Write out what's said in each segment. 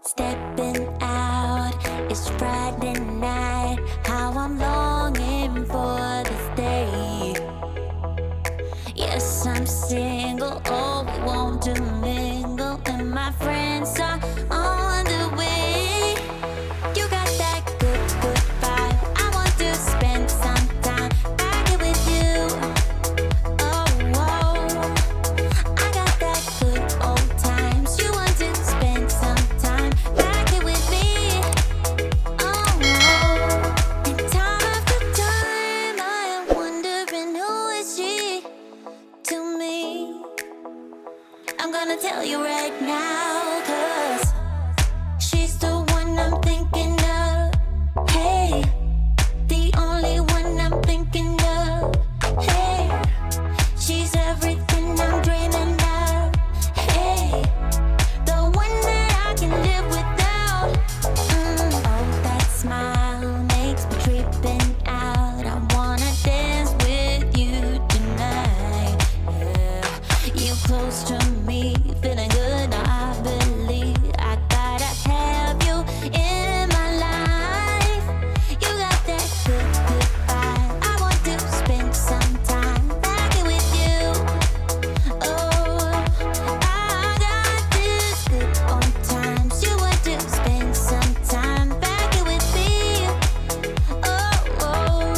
Stepping out, it's Friday night. How I'm longing for this day. Yes, I'm single, oh, we want to mingle, and my friends are on the way. You got that good, good vibe. I want to spend some time back here with you. Oh, whoa. I got that good old times. You want to spend some time back here with me. Oh, whoa. And time after time, I am wondering who is she to me. I'm gonna tell you right now, 'cause she's the one I'm thinking of. Hey, the only one I'm thinking of. Hey, she's everything I'm dreaming of. Hey, the one that I can live without. Oh, that smile makes me tripping out. I wanna dance with you tonight. Yeah, you close to me, feeling good. I believe I gotta have you in my life. You got that good, good vibe. I want to spend some time back here with you. Oh, I got this good old times. You want to spend some time back here with me. Oh,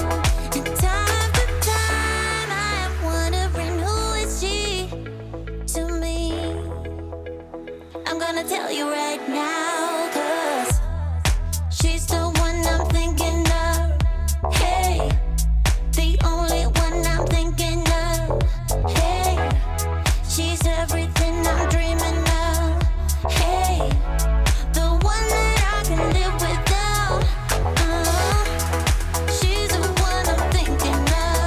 and time after time, I am wondering who is she to me. I'm gonna tell you right now, 'cause she's the one I'm thinking of. Hey, the only one I'm thinking of. Hey, she's everything I'm dreaming of. Hey, the one that I can live without. She's the one I'm thinking of.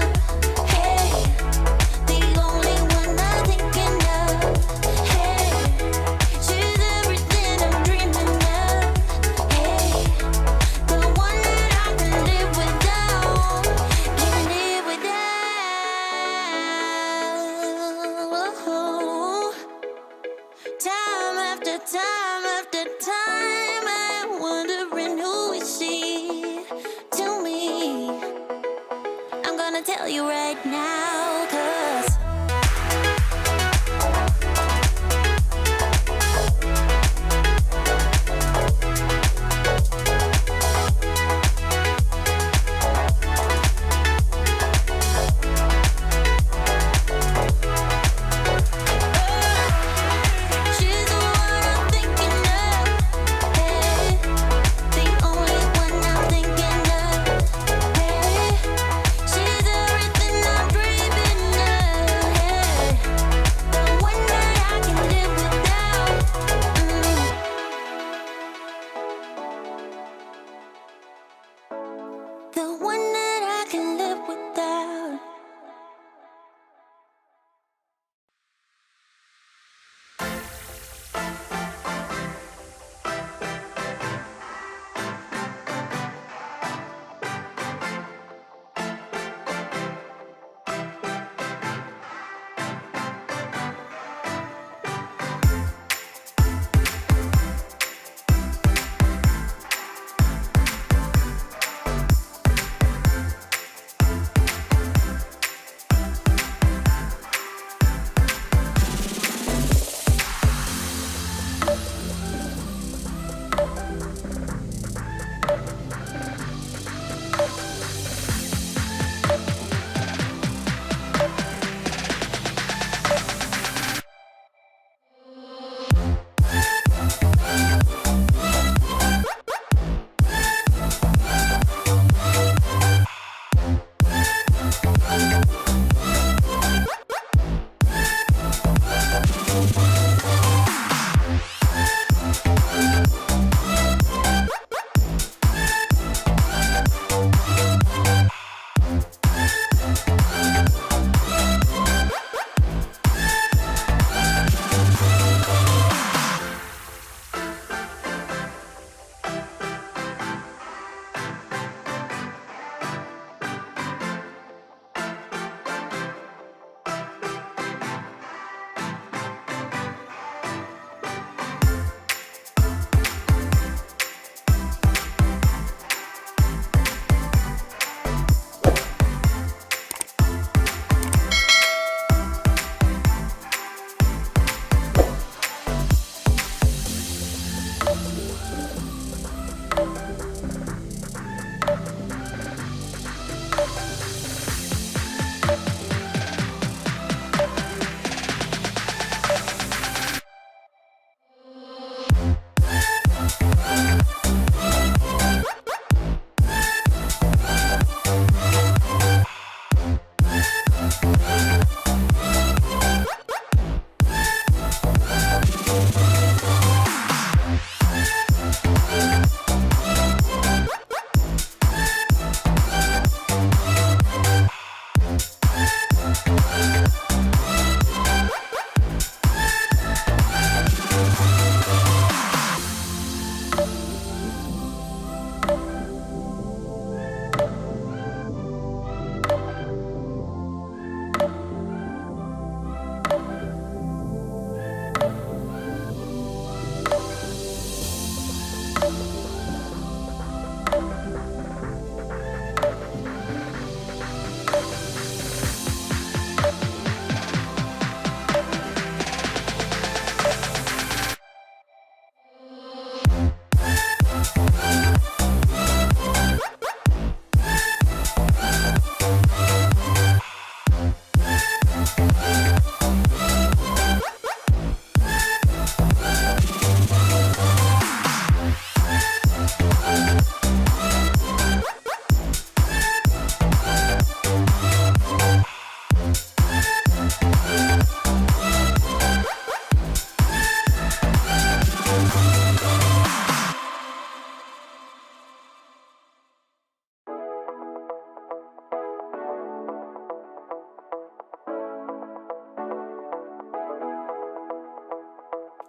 Hey, the only one I'm thinking of. Hey, she's everything I'm dreaming of. Hey, the one that I can live without. Can live without. Time after time after time, I'm wondering who is she to me. I'm gonna tell you right now, 'cause she's the one I'm thinking of. Hey, the only one I'm thinking of. Hey, she's everything I'm dreaming of.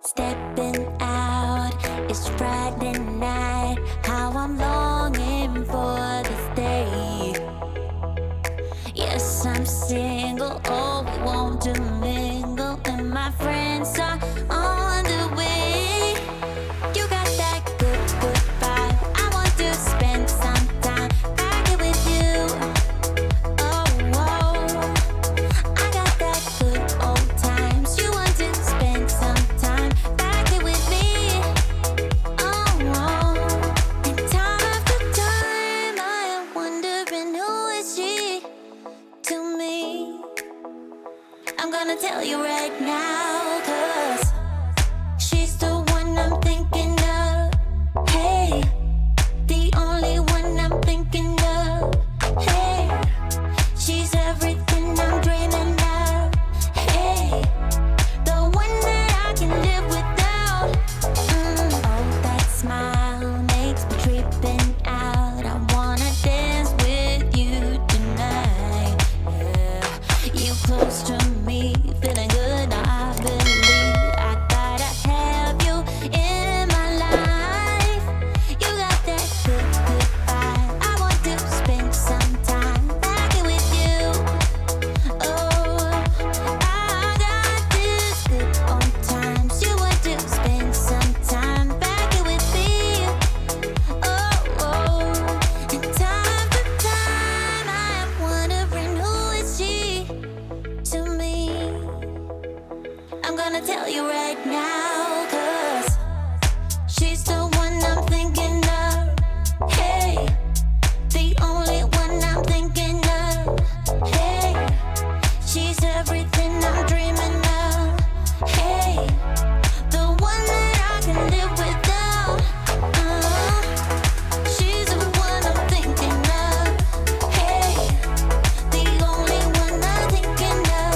Stepping out, it's Friday night. How I'm longing for this day. Yes, I'm single, oh, we want to mingle, and my friends are on the way. You got that good, good vibe. I want to spend some time back here with you. Oh, whoa. I got that good old times. You want to spend some time back here with me. Oh, whoa. And time after time, I am wondering who is she to me. I'm gonna tell you right now, 'cause she's the one I'm thinking of. Hey, the only one I'm thinking of. Hey, she's everything I'm dreaming of. Hey, the one that I can live without. Oh, that smile makes me tripping out. I wanna dance with you tonight. Yeah, you close to me, feeling good. I believe I gotta have you in my life. You got that good, good vibe. I want to spend some time back here with you. Oh, I got this good old times. You want to spend some time back here with me. Oh, and time after time, I am wondering who is she to me. I'm gonna tell you right now, 'cause she's the one I'm thinking of. Hey, the only one I'm thinking of. Hey, she's everything I'm dreaming of. Hey, the one that I can live without. She's the one I'm thinking of. Hey, the only one I'm thinking of.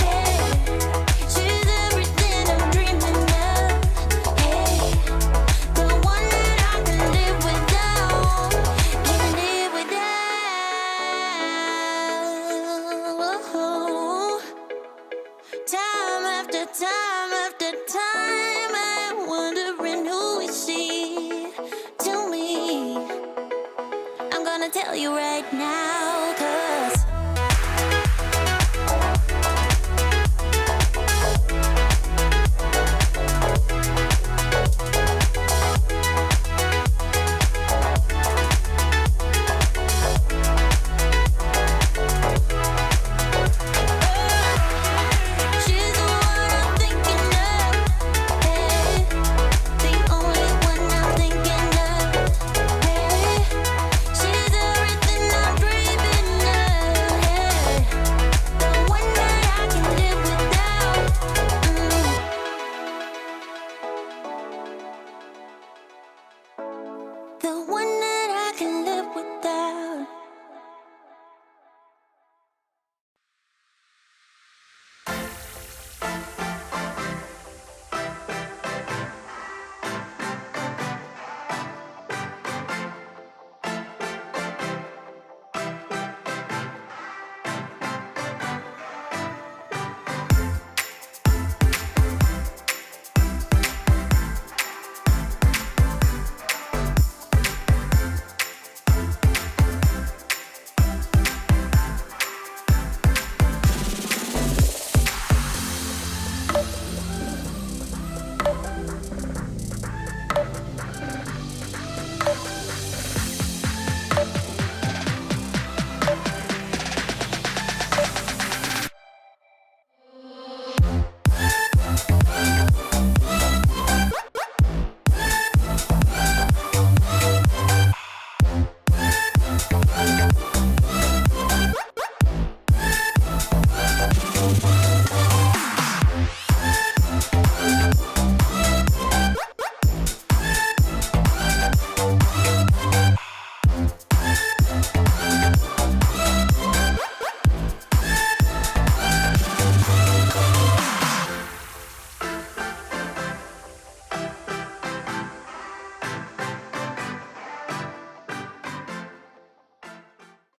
Hey, she's everything I'm dreaming of. Hey, the one that I can live without. Can live without. Time after time after time, I'm wondering who is she to me. I'm gonna tell you right now.